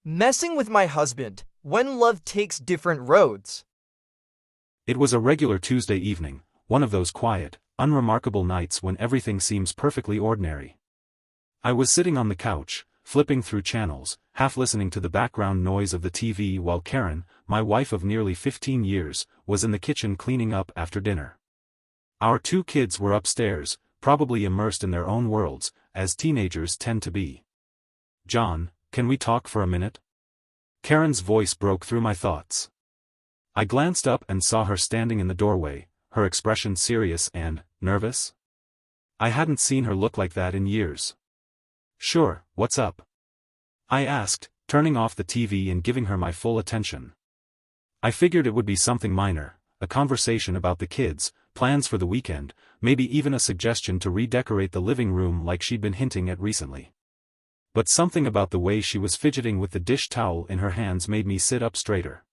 Messing with my husband, when love takes different roads. It was a regular Tuesday evening, one of those quiet, unremarkable nights when everything seems perfectly ordinary. I was sitting on the couch, flipping through channels, half listening to the background noise of the TV while Karen, my wife of nearly 15 years, was in the kitchen cleaning up after dinner. Our two kids were upstairs, probably immersed in their own worlds, as teenagers tend to be. "John, can we talk for a minute?" Karen's voice broke through my thoughts. I glanced up and saw her standing in the doorway, her expression serious and nervous. I hadn't seen her look like that in years. "Sure, what's up?" I asked, turning off the TV and giving her my full attention. I figured it would be something minor, a conversation about the kids, plans for the weekend, maybe even a suggestion to redecorate the living room like she'd been hinting at recently. But something about the way she was fidgeting with the dish towel in her hands made me sit up straighter.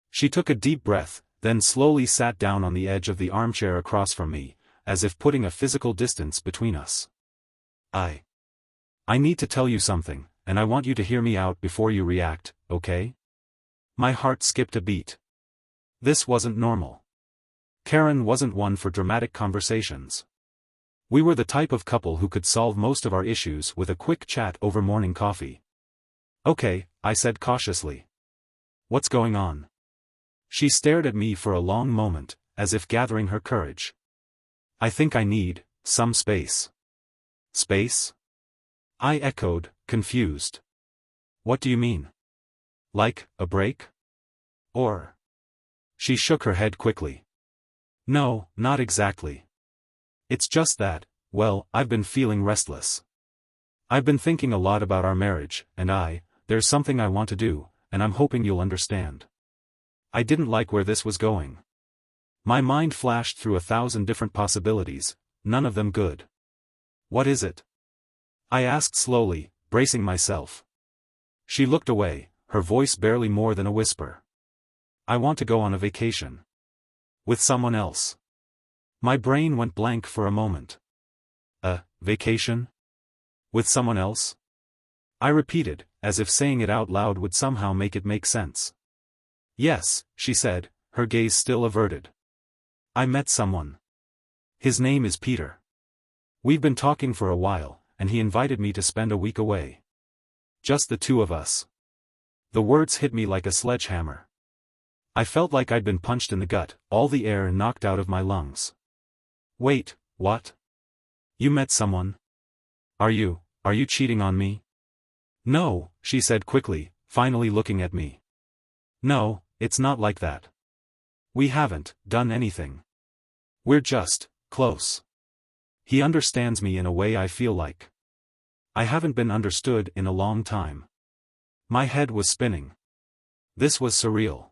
She took a deep breath, then slowly sat down on the edge of the armchair across from me, as if putting a physical distance between us. I need to tell you something, and I want you to hear me out before you react, okay?" My heart skipped a beat. This wasn't normal. Karen wasn't one for dramatic conversations. We were the type of couple who could solve most of our issues with a quick chat over morning coffee. "Okay," I said cautiously. "What's going on?" She stared at me for a long moment, as if gathering her courage. "I think I need some space." "Space?" I echoed, confused. "What do you mean? Like, a break? Or?" She shook her head quickly. "No, not exactly. It's just that, well, I've been feeling restless. I've been thinking a lot about our marriage, and there's something I want to do, and I'm hoping you'll understand." I didn't like where this was going. My mind flashed through 1,000 different possibilities, none of them good. "What is it?" I asked slowly, bracing myself. She looked away, her voice barely more than a whisper. "I want to go on a vacation. With someone else." My brain went blank for a moment. "A vacation? With someone else?" I repeated, as if saying it out loud would somehow make it make sense. "Yes," she said, her gaze still averted. "I met someone. His name is Peter. We've been talking for a while, and he invited me to spend a week away. Just the two of us." The words hit me like a sledgehammer. I felt like I'd been punched in the gut, all the air knocked out of my lungs. "Wait, what? You met someone? Are you cheating on me?" "No," she said quickly, finally looking at me. "No, it's not like that. We haven't done anything. We're just close. He understands me in a way I feel like I haven't been understood in a long time." My head was spinning. This was surreal.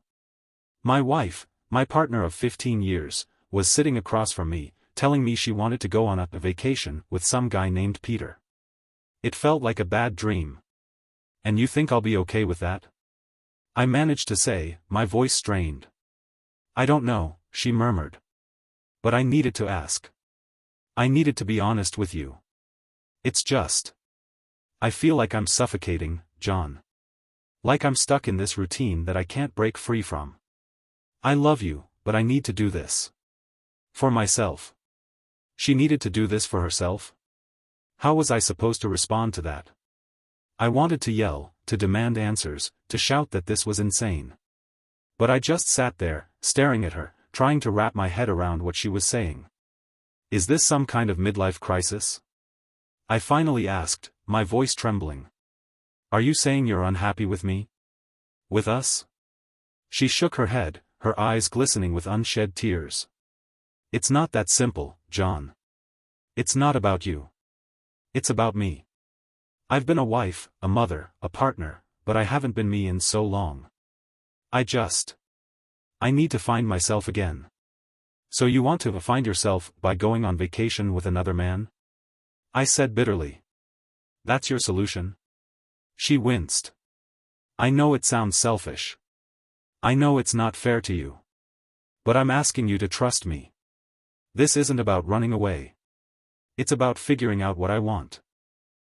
My wife, my partner of 15 years, was sitting across from me, telling me she wanted to go on a vacation with some guy named Peter. It felt like a bad dream. "And you think I'll be okay with that?" I managed to say, my voice strained. "I don't know," she murmured. "But I needed to ask. I needed to be honest with you. It's just, I feel like I'm suffocating, John. Like I'm stuck in this routine that I can't break free from. I love you, but I need to do this. For myself." She needed to do this for herself? How was I supposed to respond to that? I wanted to yell, to demand answers, to shout that this was insane. But I just sat there, staring at her, trying to wrap my head around what she was saying. Is this some kind of midlife crisis? I finally asked, my voice trembling. "Are you saying you're unhappy with me? With us?" She shook her head, her eyes glistening with unshed tears. "It's not that simple, John. It's not about you. It's about me. I've been a wife, a mother, a partner, but I haven't been me in so long. I need to find myself again." "So you want to find yourself by going on vacation with another man?" I said bitterly. "That's your solution?" She winced. "I know it sounds selfish. I know it's not fair to you. But I'm asking you to trust me. This isn't about running away. It's about figuring out what I want.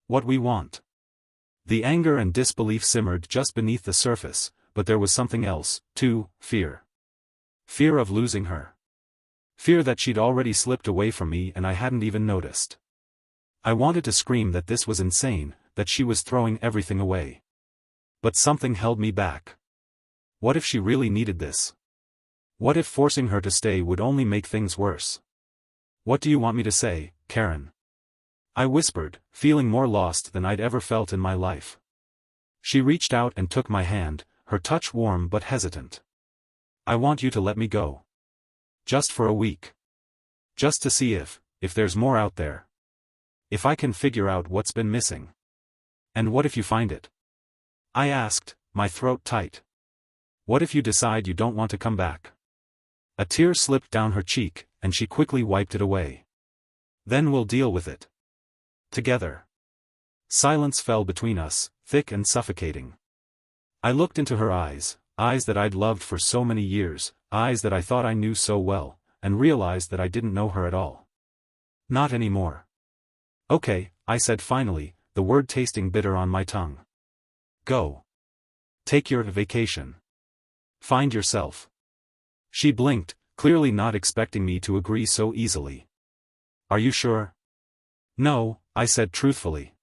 What we want. The anger and disbelief simmered just beneath the surface, but there was something else, too: fear. Fear of losing her. Fear that she'd already slipped away from me and I hadn't even noticed. I wanted to scream that this was insane, that she was throwing everything away. But something held me back. What if she really needed this? What if forcing her to stay would only make things worse? "What do you want me to say, Karen?" I whispered, feeling more lost than I'd ever felt in my life. She reached out and took my hand, her touch warm but hesitant. "I want you to let me go. Just for a week. Just to see if there's more out there. If I can figure out what's been missing." "And what if you find it?" I asked, my throat tight. "What if you decide you don't want to come back?" A tear slipped down her cheek, and she quickly wiped it away. "Then we'll deal with it. Together." Silence fell between us, thick and suffocating. I looked into her eyes, eyes that I'd loved for so many years, eyes that I thought I knew so well, and realized that I didn't know her at all. Not anymore. "Okay," I said finally, the word tasting bitter on my tongue. "Go. Take your vacation. Find yourself." She blinked, clearly not expecting me to agree so easily. "Are you sure?" "No," I said truthfully.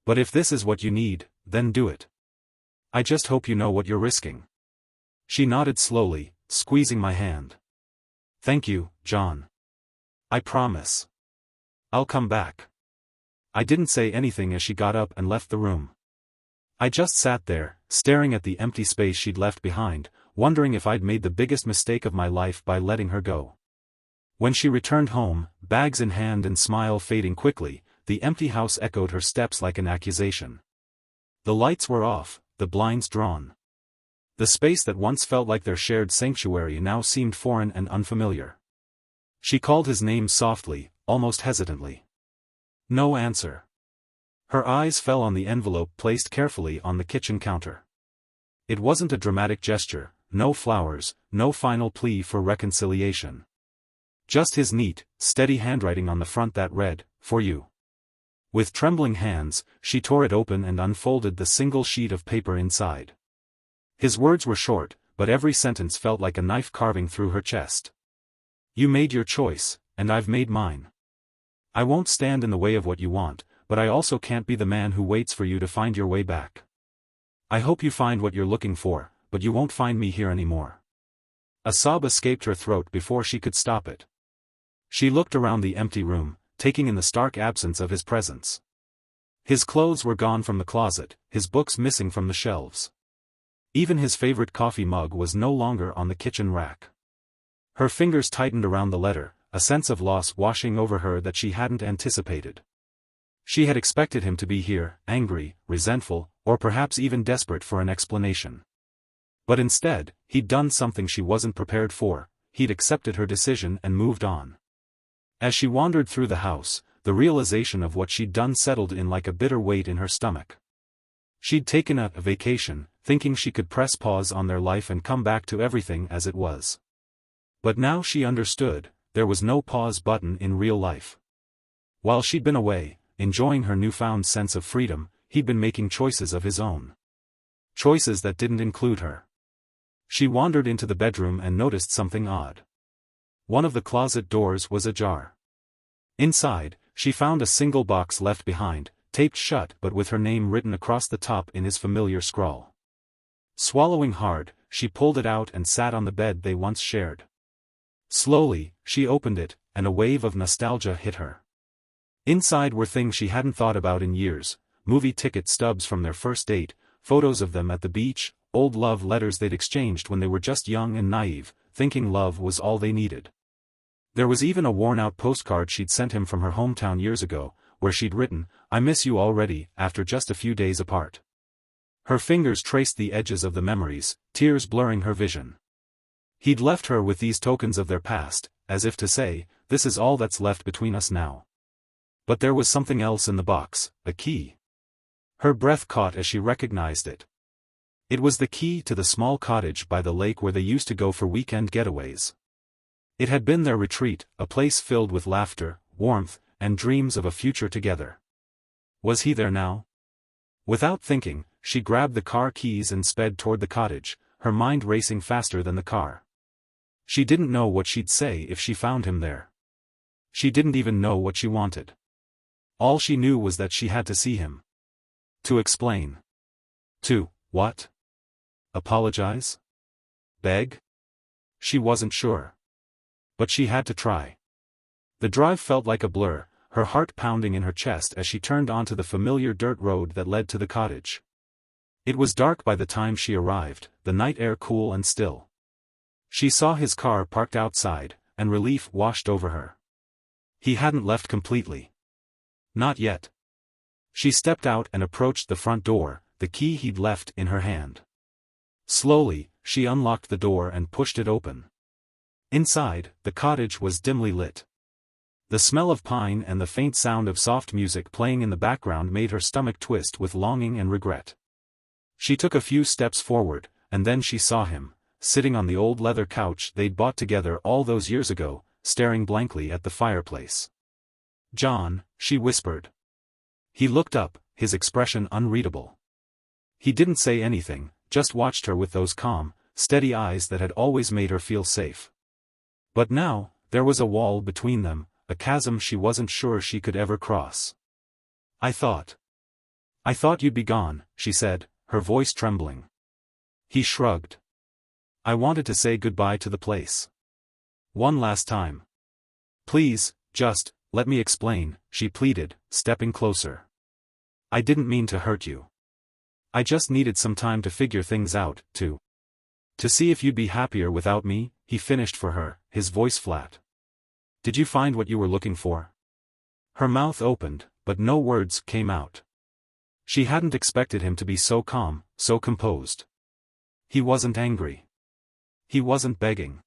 "But if this is what you need, then do it. I just hope you know what you're risking." She nodded slowly, squeezing my hand. "Thank you, John. I promise. I'll come back." I didn't say anything as she got up and left the room. I just sat there, staring at the empty space she'd left behind, wondering if I'd made the biggest mistake of my life by letting her go. When she returned home, bags in hand and smile fading quickly, the empty house echoed her steps like an accusation. The lights were off, the blinds drawn. The space that once felt like their shared sanctuary now seemed foreign and unfamiliar. She called his name softly, almost hesitantly. No answer. Her eyes fell on the envelope placed carefully on the kitchen counter. It wasn't a dramatic gesture, no flowers, no final plea for reconciliation. Just his neat, steady handwriting on the front that read, "For you." With trembling hands, she tore it open and unfolded the single sheet of paper inside. His words were short, but every sentence felt like a knife carving through her chest. "You made your choice, and I've made mine. I won't stand in the way of what you want, but I also can't be the man who waits for you to find your way back. I hope you find what you're looking for, but you won't find me here anymore." A sob escaped her throat before she could stop it. She looked around the empty room, taking in the stark absence of his presence. His clothes were gone from the closet, his books missing from the shelves. Even his favorite coffee mug was no longer on the kitchen rack. Her fingers tightened around the letter, a sense of loss washing over her that she hadn't anticipated. She had expected him to be here, angry, resentful, or perhaps even desperate for an explanation. But instead, he'd done something she wasn't prepared for, he'd accepted her decision and moved on. As she wandered through the house, the realization of what she'd done settled in like a bitter weight in her stomach. She'd taken a vacation, thinking she could press pause on their life and come back to everything as it was. But now she understood, there was no pause button in real life. While she'd been away, enjoying her newfound sense of freedom, he'd been making choices of his own. Choices that didn't include her. She wandered into the bedroom and noticed something odd. One of the closet doors was ajar. Inside, she found a single box left behind, taped shut but with her name written across the top in his familiar scrawl. Swallowing hard, she pulled it out and sat on the bed they once shared. Slowly, she opened it, and a wave of nostalgia hit her. Inside were things she hadn't thought about in years, movie ticket stubs from their first date, photos of them at the beach, old love letters they'd exchanged when they were just young and naive, thinking love was all they needed. There was even a worn-out postcard she'd sent him from her hometown years ago, where she'd written, "I miss you already," after just a few days apart. Her fingers traced the edges of the memories, tears blurring her vision. He'd left her with these tokens of their past, as if to say, "This is all that's left between us now." But there was something else in the box, a key. Her breath caught as she recognized it. It was the key to the small cottage by the lake where they used to go for weekend getaways. It had been their retreat, a place filled with laughter, warmth, and dreams of a future together. Was he there now? Without thinking, she grabbed the car keys and sped toward the cottage, her mind racing faster than the car. She didn't know what she'd say if she found him there. She didn't even know what she wanted. All she knew was that she had to see him. To explain. To, what? Apologize? Beg? She wasn't sure. But she had to try. The drive felt like a blur, her heart pounding in her chest as she turned onto the familiar dirt road that led to the cottage. It was dark by the time she arrived, the night air cool and still. She saw his car parked outside, and relief washed over her. He hadn't left completely. Not yet. She stepped out and approached the front door, the key he'd left in her hand. Slowly, she unlocked the door and pushed it open. Inside, the cottage was dimly lit. The smell of pine and the faint sound of soft music playing in the background made her stomach twist with longing and regret. She took a few steps forward, and then she saw him, sitting on the old leather couch they'd bought together all those years ago, staring blankly at the fireplace. "John," she whispered. He looked up, his expression unreadable. He didn't say anything, just watched her with those calm, steady eyes that had always made her feel safe. But now, there was a wall between them, a chasm she wasn't sure she could ever cross. I thought you'd be gone," she said, her voice trembling. He shrugged. "I wanted to say goodbye to the place. One last time. Please, just, let me explain," she pleaded, stepping closer. "I didn't mean to hurt you. I just needed some time to figure things out, to see if you'd be happier without me," he finished for her, his voice flat. "Did you find what you were looking for?" Her mouth opened, but no words came out. She hadn't expected him to be so calm, so composed. He wasn't angry. He wasn't begging.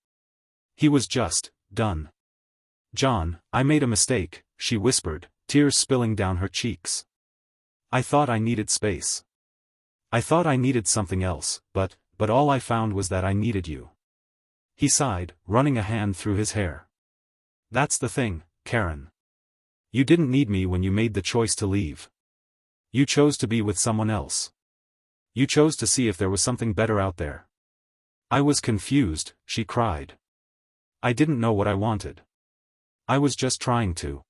He was just done. "John, I made a mistake," she whispered, tears spilling down her cheeks. "I thought I needed space. I thought I needed something else, but all I found was that I needed you." He sighed, running a hand through his hair. "That's the thing, Karen. You didn't need me when you made the choice to leave. You chose to be with someone else. You chose to see if there was something better out there." "I was confused," she cried. "I didn't know what I wanted. I was just trying to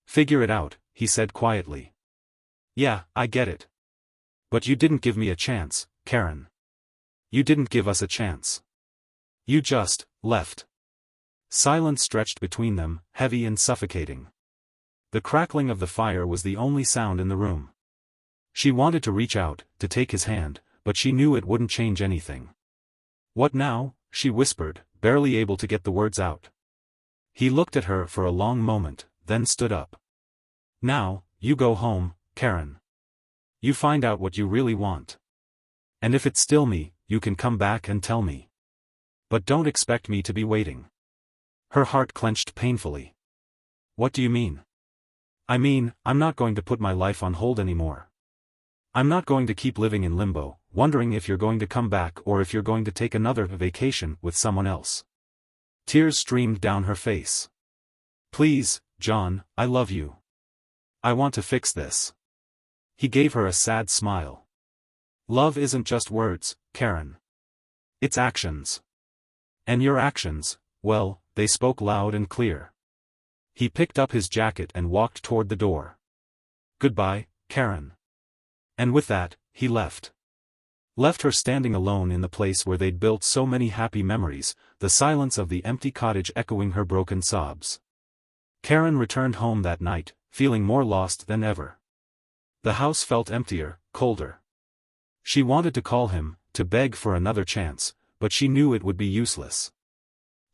figure it out," he said quietly. "Yeah, I get it. But you didn't give me a chance, Karen. You didn't give us a chance. You just left." Silence stretched between them, heavy and suffocating. The crackling of the fire was the only sound in the room. She wanted to reach out, to take his hand, but she knew it wouldn't change anything. "What now?" she whispered, barely able to get the words out. He looked at her for a long moment, then stood up. "Now, you go home, Karen. You find out what you really want. And if it's still me, you can come back and tell me. But don't expect me to be waiting." Her heart clenched painfully. "What do you mean?" "I mean, I'm not going to put my life on hold anymore. I'm not going to keep living in limbo, wondering if you're going to come back or if you're going to take another vacation with someone else." Tears streamed down her face. "Please, John, I love you. I want to fix this." He gave her a sad smile. "Love isn't just words, Karen. It's actions. And your actions, well, they spoke loud and clear." He picked up his jacket and walked toward the door. "Goodbye, Karen." And with that, he left. Left her standing alone in the place where they'd built so many happy memories, the silence of the empty cottage echoing her broken sobs. Karen returned home that night, feeling more lost than ever. The house felt emptier, colder. She wanted to call him, to beg for another chance, but she knew it would be useless.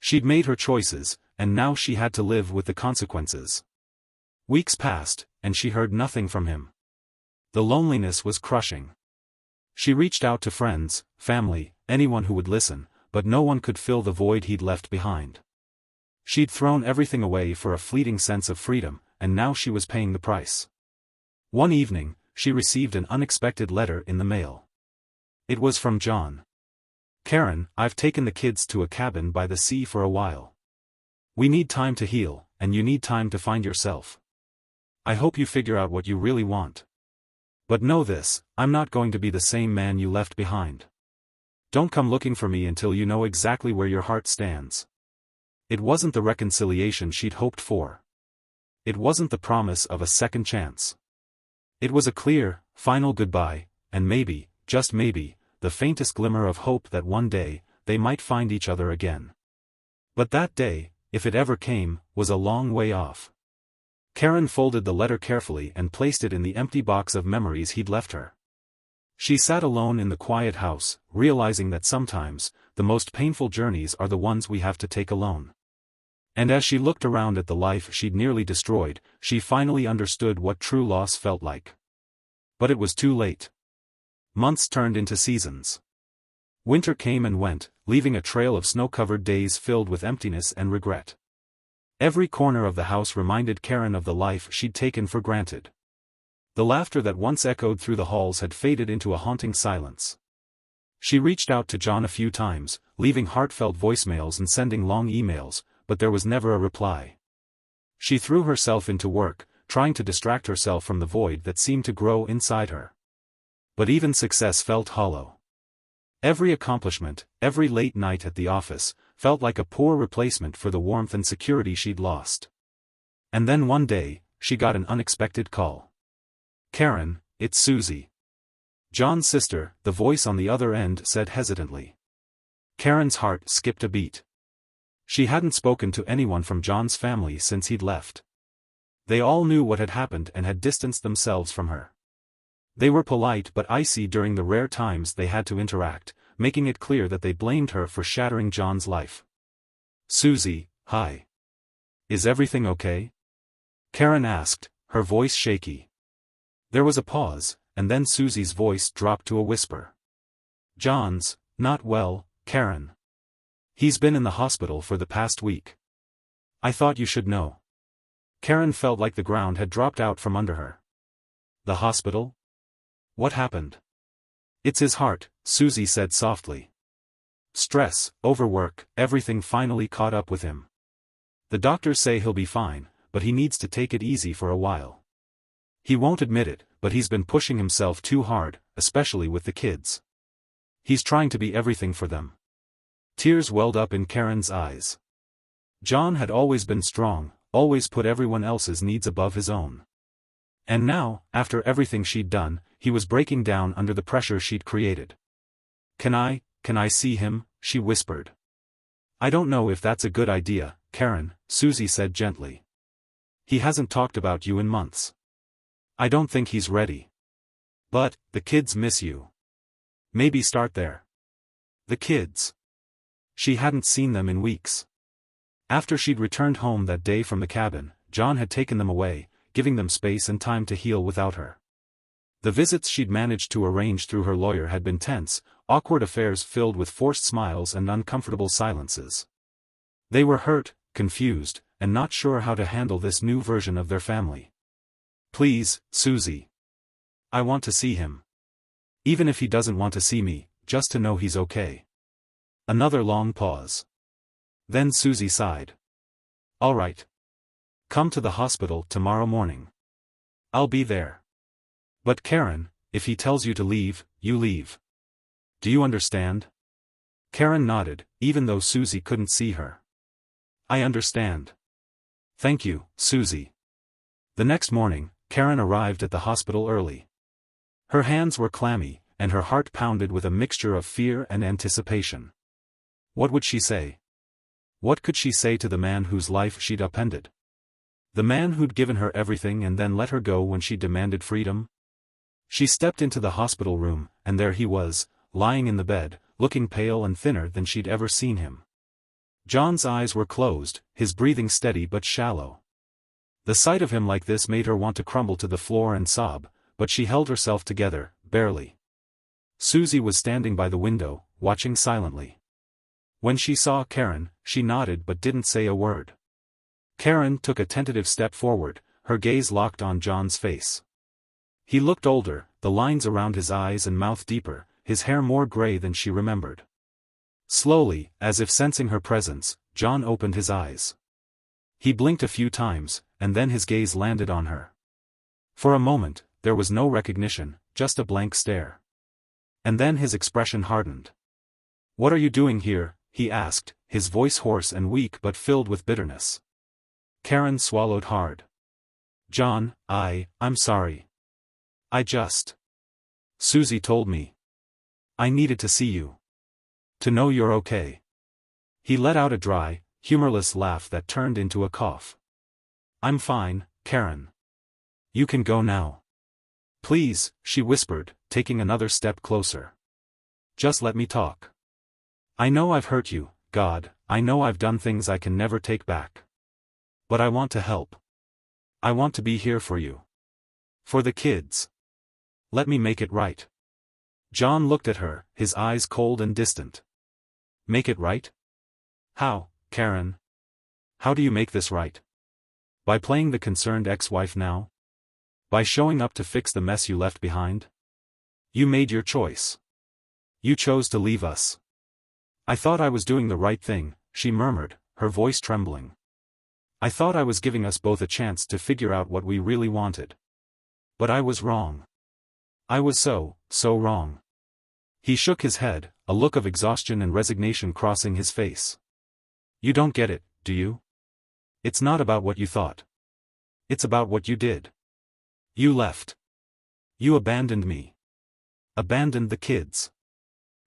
She'd made her choices, and now she had to live with the consequences. Weeks passed, and she heard nothing from him. The loneliness was crushing. She reached out to friends, family, anyone who would listen, but no one could fill the void he'd left behind. She'd thrown everything away for a fleeting sense of freedom, and now she was paying the price. One evening, she received an unexpected letter in the mail. It was from John. "Karen, I've taken the kids to a cabin by the sea for a while. We need time to heal, and you need time to find yourself. I hope you figure out what you really want. But know this, I'm not going to be the same man you left behind. Don't come looking for me until you know exactly where your heart stands. It wasn't the reconciliation she'd hoped for. It wasn't the promise of a second chance. It was a clear, final goodbye, and maybe, just maybe, the faintest glimmer of hope that one day, they might find each other again. But that day, if it ever came, was a long way off. Karen folded the letter carefully and placed it in the empty box of memories he'd left her. She sat alone in the quiet house, realizing that sometimes, the most painful journeys are the ones we have to take alone. And as she looked around at the life she'd nearly destroyed, she finally understood what true loss felt like. But it was too late. Months turned into seasons. Winter came and went, leaving a trail of snow-covered days filled with emptiness and regret. Every corner of the house reminded Karen of the life she'd taken for granted. The laughter that once echoed through the halls had faded into a haunting silence. She reached out to John a few times, leaving heartfelt voicemails and sending long emails, but there was never a reply. She threw herself into work, trying to distract herself from the void that seemed to grow inside her. But even success felt hollow. Every accomplishment, every late night at the office, felt like a poor replacement for the warmth and security she'd lost. And then one day, she got an unexpected call. "Karen, it's Susie." John's sister, the voice on the other end said hesitantly. Karen's heart skipped a beat. She hadn't spoken to anyone from John's family since he'd left. They all knew what had happened and had distanced themselves from her. They were polite but icy during the rare times they had to interact, making it clear that they blamed her for shattering John's life. "Susie, hi. Is everything okay?" Karen asked, her voice shaky. There was a pause, and then Susie's voice dropped to a whisper. "John's not well, Karen. He's been in the hospital for the past week. I thought you should know." Karen felt like the ground had dropped out from under her. "The hospital? What happened?" "It's his heart," Susie said softly. "Stress, overwork, everything finally caught up with him. The doctors say he'll be fine, but he needs to take it easy for a while. He won't admit it, but he's been pushing himself too hard, especially with the kids. He's trying to be everything for them." Tears welled up in Karen's eyes. John had always been strong, always put everyone else's needs above his own. And now, after everything she'd done, he was breaking down under the pressure she'd created. Can I see him?" she whispered. "I don't know if that's a good idea, Karen," Susie said gently. "He hasn't talked about you in months. I don't think he's ready. But, the kids miss you. Maybe start there." The kids. She hadn't seen them in weeks. After she'd returned home that day from the cabin, John had taken them away, giving them space and time to heal without her. The visits she'd managed to arrange through her lawyer had been tense, awkward affairs filled with forced smiles and uncomfortable silences. They were hurt, confused, and not sure how to handle this new version of their family. "Please, Susie. I want to see him. Even if he doesn't want to see me, just to know he's okay." Another long pause. Then Susie sighed. "All right. Come to the hospital tomorrow morning. I'll be there. But Karen, if he tells you to leave, you leave. Do you understand?" Karen nodded, even though Susie couldn't see her. "I understand. Thank you, Susie." The next morning, Karen arrived at the hospital early. Her hands were clammy, and her heart pounded with a mixture of fear and anticipation. What would she say? What could she say to the man whose life she'd upended? The man who'd given her everything and then let her go when she demanded freedom? She stepped into the hospital room, and there he was, lying in the bed, looking pale and thinner than she'd ever seen him. John's eyes were closed, his breathing steady but shallow. The sight of him like this made her want to crumble to the floor and sob, but she held herself together, barely. Susie was standing by the window, watching silently. When she saw Karen, she nodded but didn't say a word. Karen took a tentative step forward, her gaze locked on John's face. He looked older, the lines around his eyes and mouth deeper, his hair more gray than she remembered. Slowly, as if sensing her presence, John opened his eyes. He blinked a few times, and then his gaze landed on her. For a moment, there was no recognition, just a blank stare. And then his expression hardened. "What are you doing here?" he asked, his voice hoarse and weak but filled with bitterness. Karen swallowed hard. "John, I'm sorry. I just. Susie told me. I needed to see you. To know you're okay." He let out a dry, humorless laugh that turned into a cough. "I'm fine, Karen. You can go now." "Please," she whispered, taking another step closer. "Just let me talk. I know I've hurt you, God, I know I've done things I can never take back. But I want to help. I want to be here for you. For the kids. Let me make it right." John looked at her, his eyes cold and distant. "Make it right? How, Karen? How do you make this right? By playing the concerned ex-wife now? By showing up to fix the mess you left behind? You made your choice. You chose to leave us." "I thought I was doing the right thing," she murmured, her voice trembling. "I thought I was giving us both a chance to figure out what we really wanted. But I was wrong. I was so wrong." He shook his head, a look of exhaustion and resignation crossing his face. "You don't get it, do you? It's not about what you thought. It's about what you did. You left. You abandoned me. Abandoned the kids.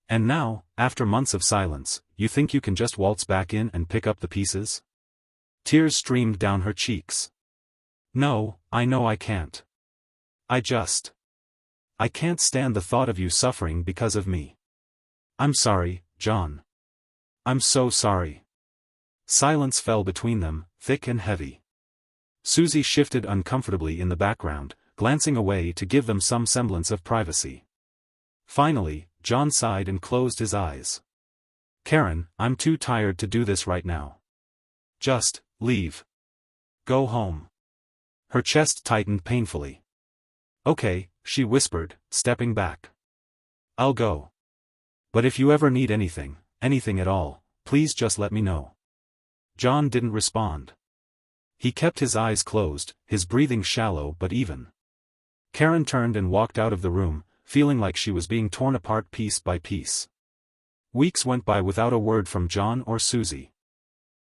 And now, after months of silence, you think you can just waltz back in and pick up the pieces?" Tears streamed down her cheeks. "No, I know I can't. I can't stand the thought of you suffering because of me. I'm sorry, John. I'm so sorry." Silence fell between them, thick and heavy. Susie shifted uncomfortably in the background, glancing away to give them some semblance of privacy. Finally, John sighed and closed his eyes. "Karen, I'm too tired to do this right now. Just, leave. Go home." Her chest tightened painfully. "Okay," she whispered, stepping back. "I'll go. But if you ever need anything at all, please just let me know." John didn't respond. He kept his eyes closed, his breathing shallow but even. Karen turned and walked out of the room, feeling like she was being torn apart piece by piece. Weeks went by without a word from John or Susie.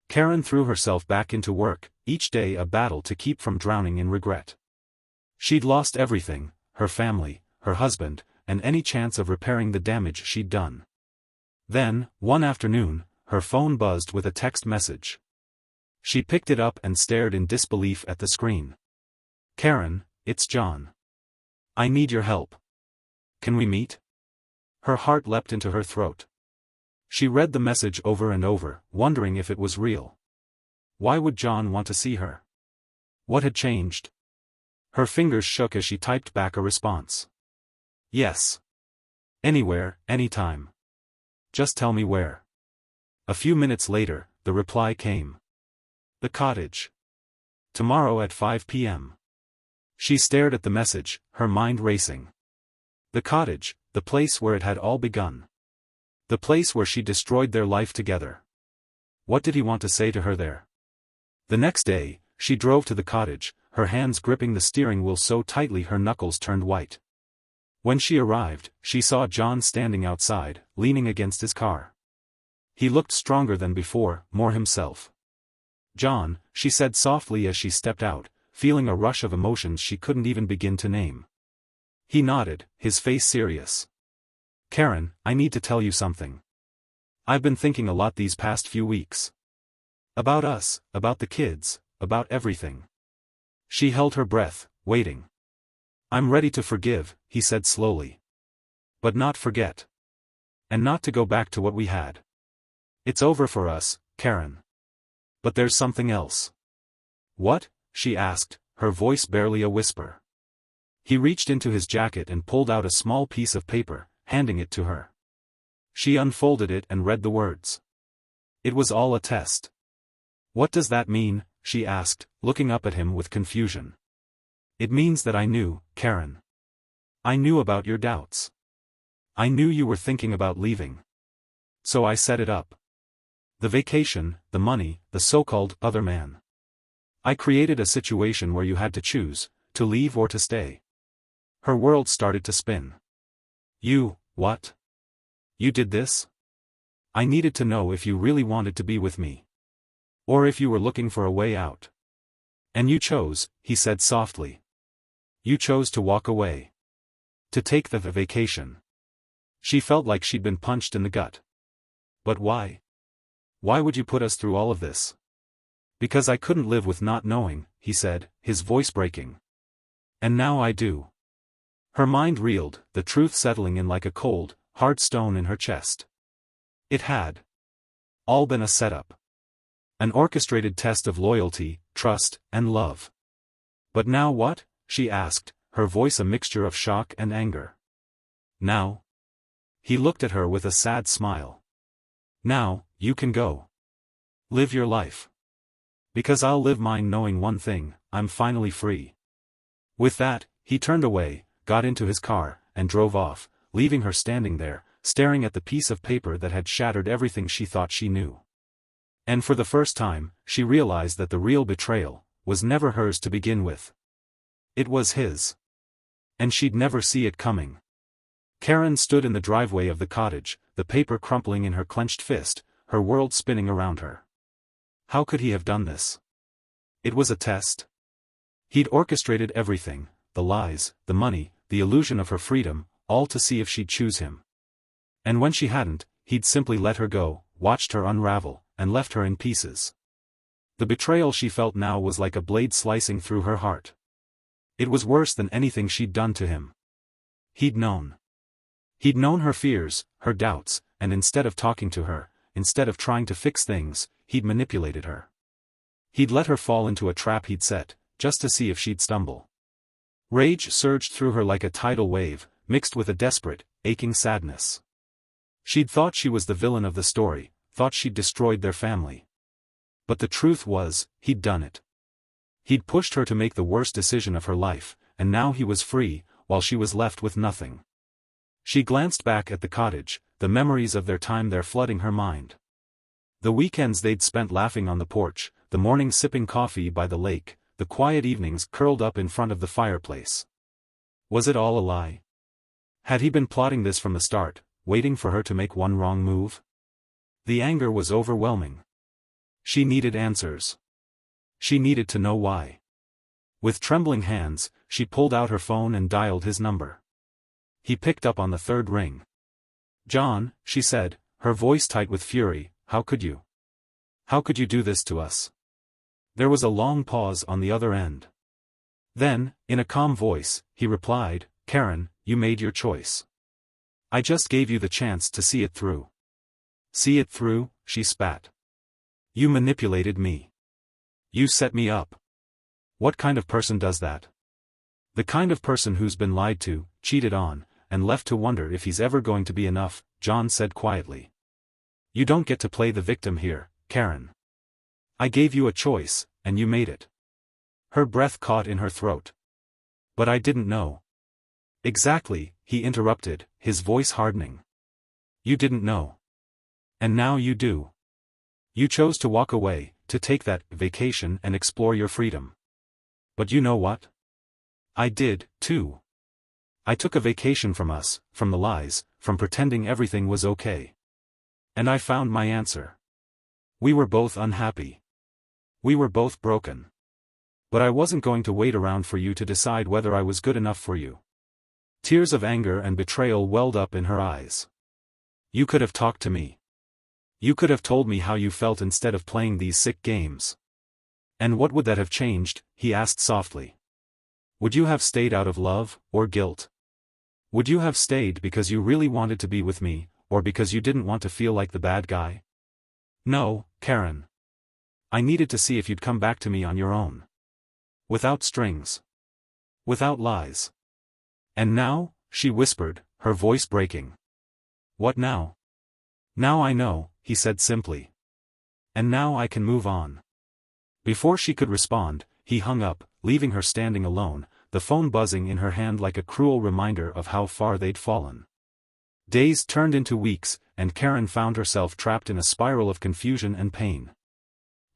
Karen threw herself back into work, each day a battle to keep from drowning in regret. She'd lost everything, her family, her husband, and any chance of repairing the damage she'd done. Then, one afternoon, her phone buzzed with a text message. She picked it up and stared in disbelief at the screen. "Karen, it's John. I need your help. Can we meet?" Her heart leapt into her throat. She read the message over and over, wondering if it was real. Why would John want to see her? What had changed? Her fingers shook as she typed back a response. "Yes. Anywhere, anytime. Just tell me where." A few minutes later, the reply came. "The cottage. Tomorrow at 5 p.m. She stared at the message, her mind racing. The cottage, the place where it had all begun. The place where she destroyed their life together. What did he want to say to her there? The next day, she drove to the cottage, her hands gripping the steering wheel so tightly her knuckles turned white. When she arrived, she saw John standing outside, leaning against his car. He looked stronger than before, more himself. "John," she said softly as she stepped out, feeling a rush of emotions she couldn't even begin to name. He nodded, his face serious. "Karen, I need to tell you something. I've been thinking a lot these past few weeks. About us, about the kids, about everything." She held her breath, waiting. "I'm ready to forgive," he said slowly. "But not forget. And not to go back to what we had. It's over for us, Karen. But there's something else." "What?" she asked, her voice barely a whisper. He reached into his jacket and pulled out a small piece of paper, handing it to her. She unfolded it and read the words. It was all a test. "What does that mean?" she asked, looking up at him with confusion. "It means that I knew, Karen. I knew about your doubts. I knew you were thinking about leaving. So I set it up. The vacation, the money, the so-called other man. I created a situation where you had to choose, to leave or to stay. Her world started to spin. What? You did this? I needed to know if you really wanted to be with me. Or if you were looking for a way out. And you chose, he said softly. You chose to walk away. To take the vacation. She felt like she'd been punched in the gut. But why? Why would you put us through all of this? Because I couldn't live with not knowing, he said, his voice breaking. And now I do. Her mind reeled, the truth settling in like a cold, hard stone in her chest. It had all been a setup. An orchestrated test of loyalty, trust, and love. But now what? She asked, her voice a mixture of shock and anger. Now? He looked at her with a sad smile. Now, you can go. Live your life. Because I'll live mine knowing one thing, I'm finally free. With that, he turned away, got into his car, and drove off, leaving her standing there, staring at the piece of paper that had shattered everything she thought she knew. And for the first time, she realized that the real betrayal was never hers to begin with. It was his. And she'd never see it coming. Karen stood in the driveway of the cottage, the paper crumpling in her clenched fist, her world spinning around her. How could he have done this? It was a test. He'd orchestrated everything, the lies, the money, the illusion of her freedom, all to see if she'd choose him. And when she hadn't, he'd simply let her go, watched her unravel, and left her in pieces. The betrayal she felt now was like a blade slicing through her heart. It was worse than anything she'd done to him. He'd known. He'd known her fears, her doubts, and instead of talking to her, instead of trying to fix things, he'd manipulated her. He'd let her fall into a trap he'd set, just to see if she'd stumble. Rage surged through her like a tidal wave, mixed with a desperate, aching sadness. She'd thought she was the villain of the story, thought she'd destroyed their family. But the truth was, he'd done it. He'd pushed her to make the worst decision of her life, and now he was free, while she was left with nothing. She glanced back at the cottage, the memories of their time there flooding her mind. The weekends they'd spent laughing on the porch, the mornings sipping coffee by the lake, the quiet evenings curled up in front of the fireplace. Was it all a lie? Had he been plotting this from the start, waiting for her to make one wrong move? The anger was overwhelming. She needed answers. She needed to know why. With trembling hands, she pulled out her phone and dialed his number. He picked up on the third ring. "John," she said, her voice tight with fury, "how could you? How could you do this to us?" There was a long pause on the other end. Then, in a calm voice, he replied, "Karen, you made your choice. I just gave you the chance to see it through." "See it through?" she spat. "You manipulated me. You set me up. What kind of person does that?" "The kind of person who's been lied to, cheated on, and left to wonder if he's ever going to be enough," John said quietly. "You don't get to play the victim here, Karen. I gave you a choice, and you made it." Her breath caught in her throat. "But I didn't know." "Exactly," he interrupted, his voice hardening. "You didn't know. And now you do. You chose to walk away, to take that vacation and explore your freedom. But you know what? I did, too. I took a vacation from us, from the lies, from pretending everything was okay. And I found my answer. We were both unhappy. We were both broken. But I wasn't going to wait around for you to decide whether I was good enough for you." Tears of anger and betrayal welled up in her eyes. "You could have talked to me. You could have told me how you felt instead of playing these sick games." "And what would that have changed?" he asked softly. "Would you have stayed out of love, or guilt? Would you have stayed because you really wanted to be with me, or because you didn't want to feel like the bad guy?" "No, Karen. I needed to see if you'd come back to me on your own. Without strings. Without lies. And now," she whispered, her voice breaking. "What now?" "Now I know," he said simply. "And now I can move on." Before she could respond, he hung up, leaving her standing alone, the phone buzzing in her hand like a cruel reminder of how far they'd fallen. Days turned into weeks, and Karen found herself trapped in a spiral of confusion and pain.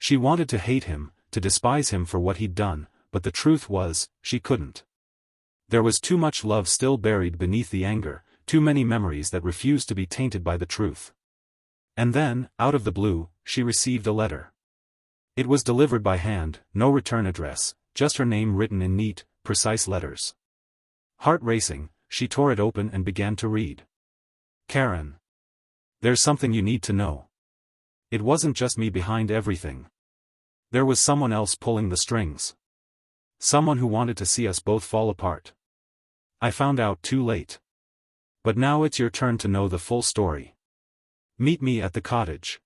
She wanted to hate him, to despise him for what he'd done, but the truth was, she couldn't. There was too much love still buried beneath the anger, too many memories that refused to be tainted by the truth. And then, out of the blue, she received a letter. It was delivered by hand, no return address, just her name written in neat, precise letters. Heart racing, she tore it open and began to read. Karen. There's something you need to know. It wasn't just me behind everything. There was someone else pulling the strings. Someone who wanted to see us both fall apart. I found out too late. But now it's your turn to know the full story. Meet me at the cottage.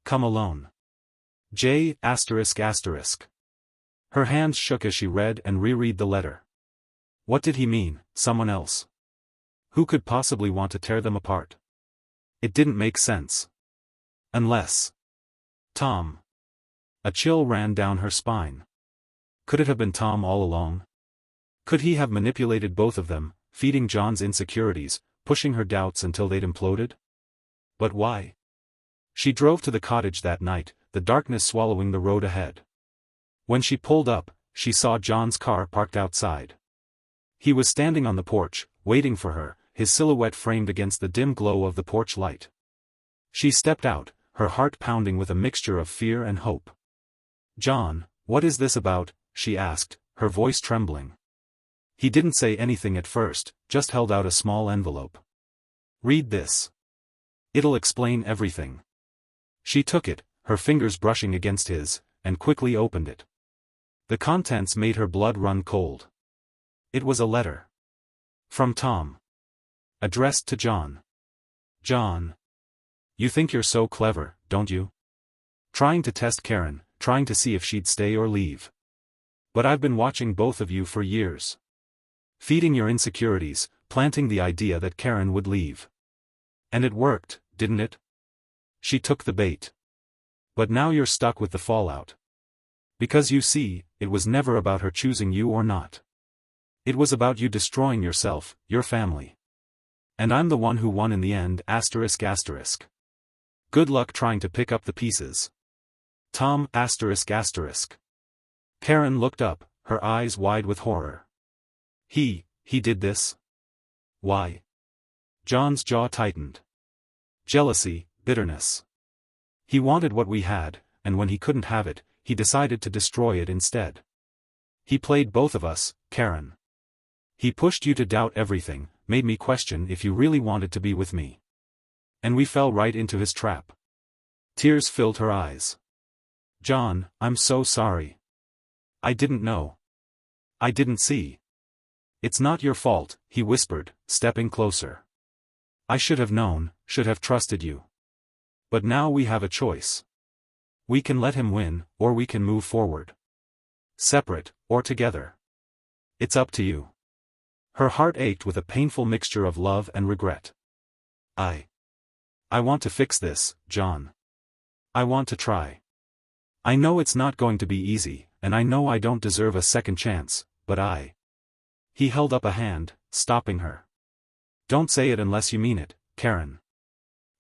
Come alone. J*****. Her hands shook as she read and reread the letter. What did he mean, someone else? Who could possibly want to tear them apart? It didn't make sense. Unless... Tom. A chill ran down her spine. Could it have been Tom all along? Could he have manipulated both of them, feeding John's insecurities, pushing her doubts until they'd imploded? But why? She drove to the cottage that night, the darkness swallowing the road ahead. When she pulled up, she saw John's car parked outside. He was standing on the porch, waiting for her, his silhouette framed against the dim glow of the porch light. She stepped out, her heart pounding with a mixture of fear and hope. John, what is this about? She asked, her voice trembling. He didn't say anything at first, just held out a small envelope. Read this. It'll explain everything. She took it, her fingers brushing against his, and quickly opened it. The contents made her blood run cold. It was a letter. From Tom. Addressed to John. John. You think you're so clever, don't you? Trying to test Karen, trying to see if she'd stay or leave. But I've been watching both of you for years. Feeding your insecurities, planting the idea that Karen would leave. And it worked, didn't it? She took the bait. But now you're stuck with the fallout. Because you see, it was never about her choosing you or not. It was about you destroying yourself, your family. And I'm the one who won in the end. Good luck trying to pick up the pieces. Tom. Karen looked up, her eyes wide with horror. He did this? Why? John's jaw tightened. Jealousy, bitterness. He wanted what we had, and when he couldn't have it, he decided to destroy it instead. He played both of us, Karen. He pushed you to doubt everything, made me question if you really wanted to be with me. And we fell right into his trap. Tears filled her eyes. John, I'm so sorry. I didn't know. I didn't see. It's not your fault, he whispered, stepping closer. I should have known, should have trusted you. But now we have a choice. We can let him win, or we can move forward. Separate, or together. It's up to you. Her heart ached with a painful mixture of love and regret. I want to fix this, John. I want to try. I know it's not going to be easy, and I know I don't deserve a second chance, but He held up a hand, stopping her. Don't say it unless you mean it, Karen.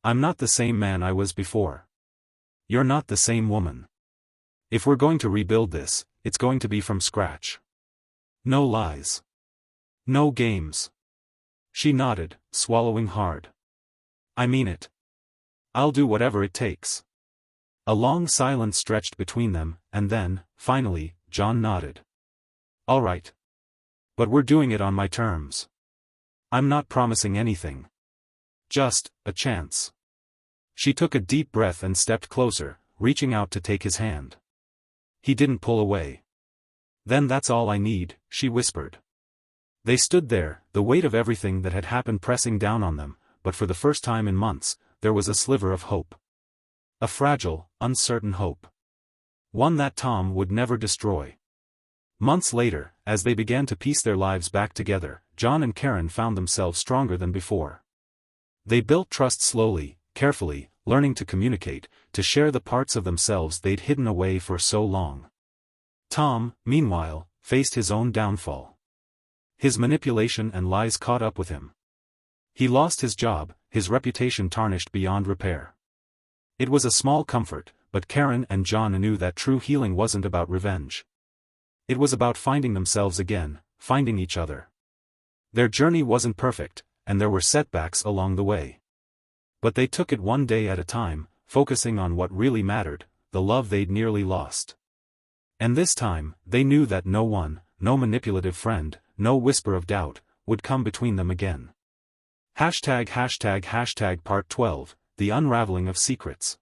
I'm not the same man I was before. You're not the same woman. If we're going to rebuild this, it's going to be from scratch. No lies. No games. She nodded, swallowing hard. I mean it. I'll do whatever it takes. A long silence stretched between them, and then, finally, John nodded. All right. But we're doing it on my terms. I'm not promising anything. Just a chance. She took a deep breath and stepped closer, reaching out to take his hand. He didn't pull away. Then that's all I need, she whispered. They stood there, the weight of everything that had happened pressing down on them, but for the first time in months, there was a sliver of hope. A fragile, uncertain hope. One that Tom would never destroy. Months later, as they began to piece their lives back together, John and Karen found themselves stronger than before. They built trust slowly, carefully, learning to communicate, to share the parts of themselves they'd hidden away for so long. Tom, meanwhile, faced his own downfall. His manipulation and lies caught up with him. He lost his job, his reputation tarnished beyond repair. It was a small comfort, but Karen and John knew that true healing wasn't about revenge. It was about finding themselves again, finding each other. Their journey wasn't perfect, and there were setbacks along the way. But they took it one day at a time, focusing on what really mattered, the love they'd nearly lost. And this time, they knew that no one, no manipulative friend, no whisper of doubt, would come between them again. Part 12, The Unraveling of Secrets.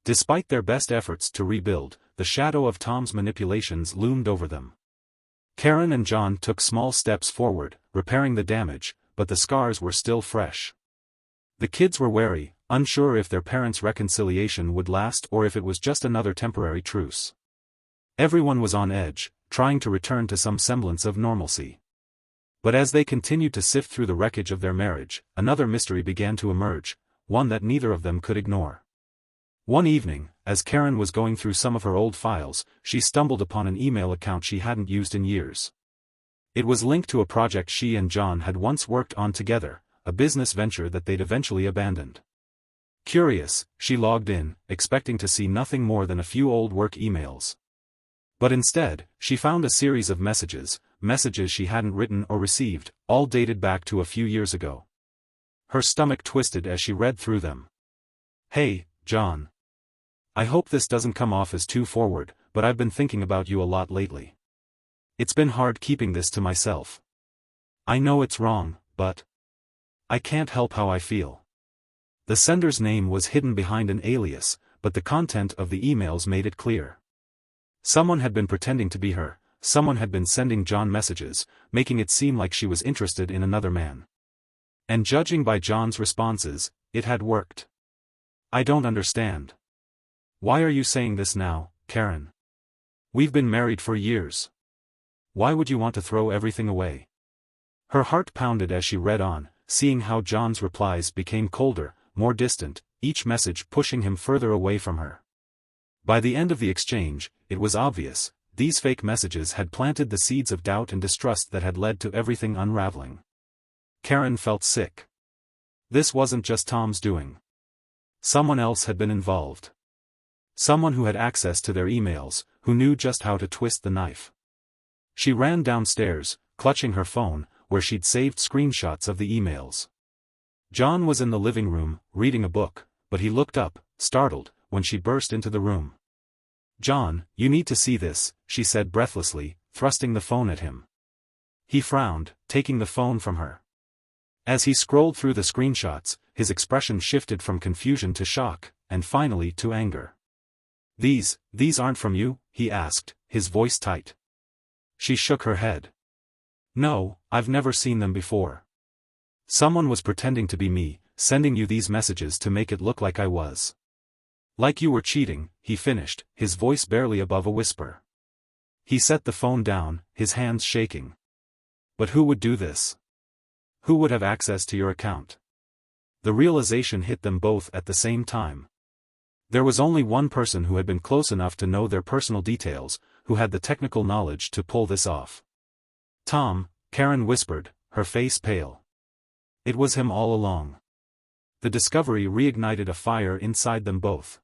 Despite their best efforts to rebuild, the shadow of Tom's manipulations loomed over them. Karen and John took small steps forward, repairing the damage, but the scars were still fresh. The kids were wary, unsure if their parents' reconciliation would last or if it was just another temporary truce. Everyone was on edge, trying to return to some semblance of normalcy. But as they continued to sift through the wreckage of their marriage, another mystery began to emerge, one that neither of them could ignore. One evening, as Karen was going through some of her old files, she stumbled upon an email account she hadn't used in years. It was linked to a project she and John had once worked on together, a business venture that they'd eventually abandoned. Curious, she logged in, expecting to see nothing more than a few old work emails. But instead, she found a series of messages she hadn't written or received, all dated back to a few years ago. Her stomach twisted as she read through them. "Hey, John. I hope this doesn't come off as too forward, but I've been thinking about you a lot lately. It's been hard keeping this to myself. I know it's wrong, but I can't help how I feel." The sender's name was hidden behind an alias, but the content of the emails made it clear. Someone had been pretending to be her, someone had been sending John messages, making it seem like she was interested in another man. And judging by John's responses, it had worked. "I don't understand. Why are you saying this now, Karen? We've been married for years. Why would you want to throw everything away?" Her heart pounded as she read on, seeing how John's replies became colder, more distant, each message pushing him further away from her. By the end of the exchange, it was obvious, these fake messages had planted the seeds of doubt and distrust that had led to everything unraveling. Karen felt sick. This wasn't just Tom's doing. Someone else had been involved. Someone who had access to their emails, who knew just how to twist the knife. She ran downstairs, clutching her phone, where she'd saved screenshots of the emails. John was in the living room, reading a book, but he looked up, startled, when she burst into the room. "John, you need to see this," she said breathlessly, thrusting the phone at him. He frowned, taking the phone from her. As he scrolled through the screenshots, his expression shifted from confusion to shock, and finally to anger. These aren't from you?" he asked, his voice tight. She shook her head. "No, I've never seen them before. Someone was pretending to be me, sending you these messages to make it look like I was. Like you were cheating," he finished, his voice barely above a whisper. He set the phone down, his hands shaking. "But who would do this? Who would have access to your account?" The realization hit them both at the same time. There was only one person who had been close enough to know their personal details, who had the technical knowledge to pull this off. "Tom," Karen whispered, her face pale. It was him all along. The discovery reignited a fire inside them both.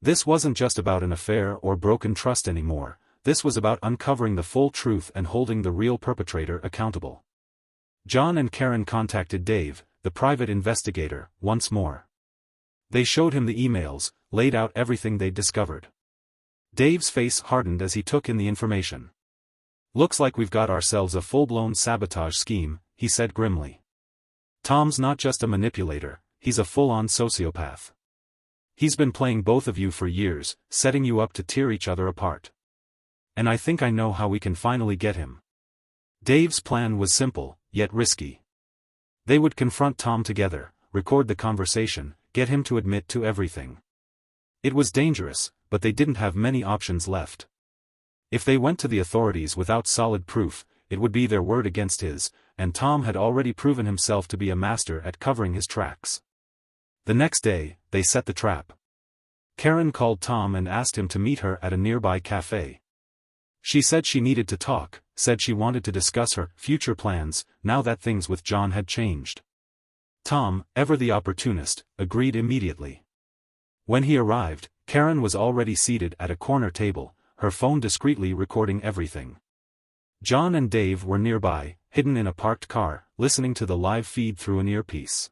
This wasn't just about an affair or broken trust anymore, this was about uncovering the full truth and holding the real perpetrator accountable. John and Karen contacted Dave, the private investigator, once more. They showed him the emails, laid out everything they'd discovered. Dave's face hardened as he took in the information. "Looks like we've got ourselves a full-blown sabotage scheme," he said grimly. "Tom's not just a manipulator, he's a full-on sociopath. He's been playing both of you for years, setting you up to tear each other apart. And I think I know how we can finally get him." Dave's plan was simple, yet risky. They would confront Tom together, record the conversation, get him to admit to everything. It was dangerous, but they didn't have many options left. If they went to the authorities without solid proof, it would be their word against his, and Tom had already proven himself to be a master at covering his tracks. The next day, they set the trap. Karen called Tom and asked him to meet her at a nearby cafe. She said she needed to talk, said she wanted to discuss her future plans, now that things with John had changed. Tom, ever the opportunist, agreed immediately. When he arrived, Karen was already seated at a corner table, her phone discreetly recording everything. John and Dave were nearby, hidden in a parked car, listening to the live feed through an earpiece.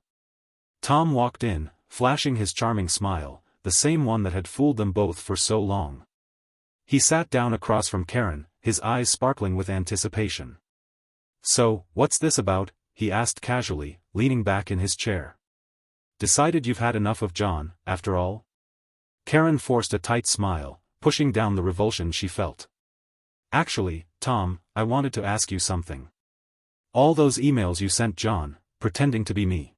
Tom walked in, flashing his charming smile, the same one that had fooled them both for so long. He sat down across from Karen, his eyes sparkling with anticipation. "So, what's this about?" he asked casually, leaning back in his chair. "Decided you've had enough of John, after all?" Karen forced a tight smile, pushing down the revulsion she felt. "Actually, Tom, I wanted to ask you something. All those emails you sent John, pretending to be me.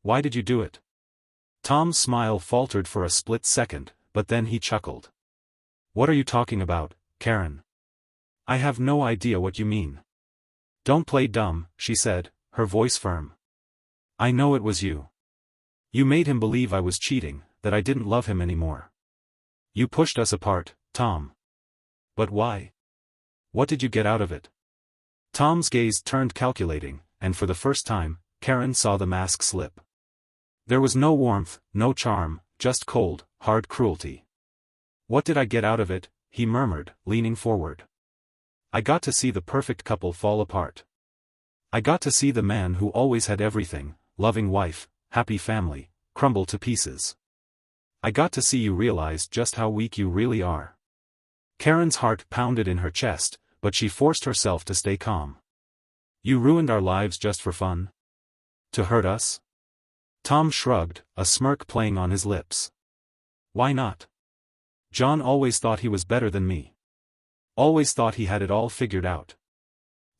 Why did you do it?" Tom's smile faltered for a split second, but then he chuckled. "What are you talking about, Karen? I have no idea what you mean." "Don't play dumb," she said, her voice firm. "I know it was you. You made him believe I was cheating, that I didn't love him anymore. You pushed us apart, Tom. But why? What did you get out of it?" Tom's gaze turned calculating, and for the first time, Karen saw the mask slip. There was no warmth, no charm, just cold, hard cruelty. "What did I get out of it?" he murmured, leaning forward. "I got to see the perfect couple fall apart. I got to see the man who always had everything, loving wife, happy family, crumble to pieces. I got to see you realize just how weak you really are." Karen's heart pounded in her chest, but she forced herself to stay calm. "You ruined our lives just for fun? To hurt us?" Tom shrugged, a smirk playing on his lips. "Why not? John always thought he was better than me. Always thought he had it all figured out.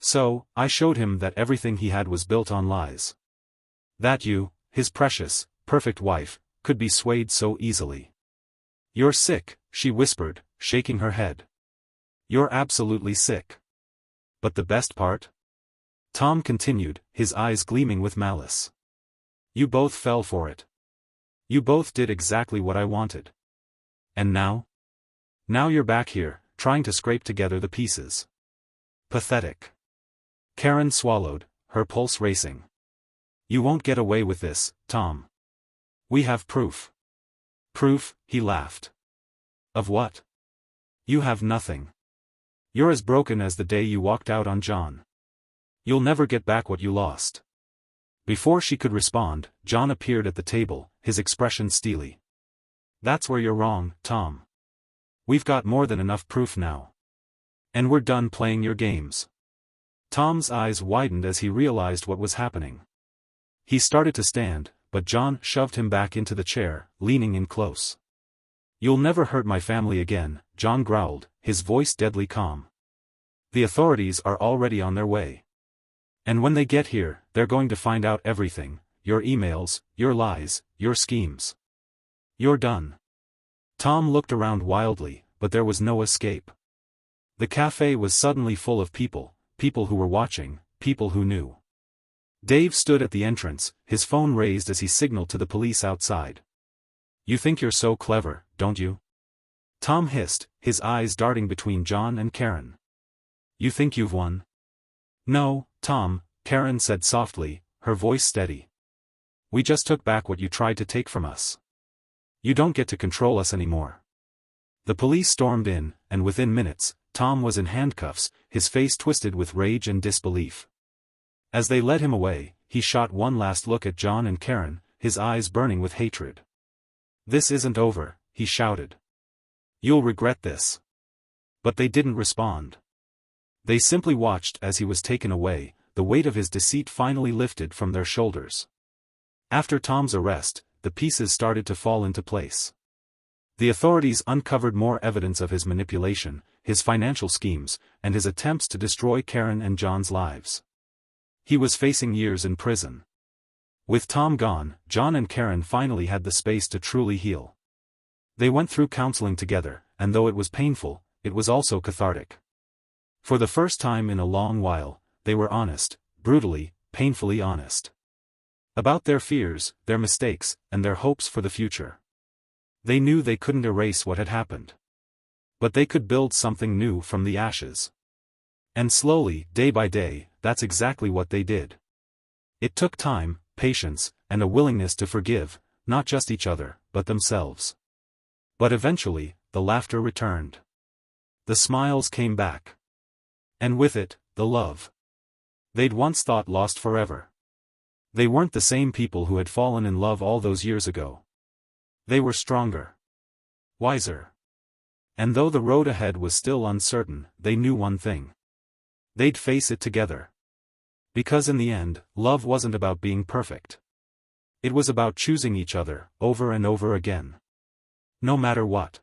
So, I showed him that everything he had was built on lies. That you, his precious, perfect wife, could be swayed so easily. You're sick," she whispered, shaking her head. "You're absolutely sick. But the best part?" Tom continued, his eyes gleaming with malice. "You both fell for it. You both did exactly what I wanted. And now? Now you're back here, trying to scrape together the pieces. Pathetic." Karen swallowed, her pulse racing. "You won't get away with this, Tom. We have proof." "Proof?" he laughed. "Of what? You have nothing. You're as broken as the day you walked out on John. You'll never get back what you lost." Before she could respond, John appeared at the table, his expression steely. "That's where you're wrong, Tom. We've got more than enough proof now. And we're done playing your games." Tom's eyes widened as he realized what was happening. He started to stand, but John shoved him back into the chair, leaning in close. "You'll never hurt my family again," John growled, his voice deadly calm. "The authorities are already on their way. And when they get here, they're going to find out everything, your emails, your lies, your schemes. You're done." Tom looked around wildly, but there was no escape. The cafe was suddenly full of people, people who were watching, people who knew. Dave stood at the entrance, his phone raised as he signaled to the police outside. "You think you're so clever, don't you?" Tom hissed, his eyes darting between John and Karen. "You think you've won?" "No, Tom," Karen said softly, her voice steady. "We just took back what you tried to take from us. You don't get to control us anymore." The police stormed in, and within minutes, Tom was in handcuffs, his face twisted with rage and disbelief. As they led him away, he shot one last look at John and Karen, his eyes burning with hatred. "This isn't over," he shouted. "You'll regret this." But they didn't respond. They simply watched as he was taken away, the weight of his deceit finally lifted from their shoulders. After Tom's arrest, the pieces started to fall into place. The authorities uncovered more evidence of his manipulation, his financial schemes, and his attempts to destroy Karen and John's lives. He was facing years in prison. With Tom gone, John and Karen finally had the space to truly heal. They went through counseling together, and though it was painful, it was also cathartic. For the first time in a long while, they were honest, brutally, painfully honest. About their fears, their mistakes, and their hopes for the future. They knew they couldn't erase what had happened. But they could build something new from the ashes. And slowly, day by day, that's exactly what they did. It took time, patience, and a willingness to forgive, not just each other, but themselves. But eventually, the laughter returned. The smiles came back. And with it, the love. they'd once thought lost forever. They weren't the same people who had fallen in love all those years ago. They were stronger. Wiser. And though the road ahead was still uncertain, they knew one thing. They'd face it together. Because in the end, love wasn't about being perfect. It was about choosing each other, over and over again. No matter what.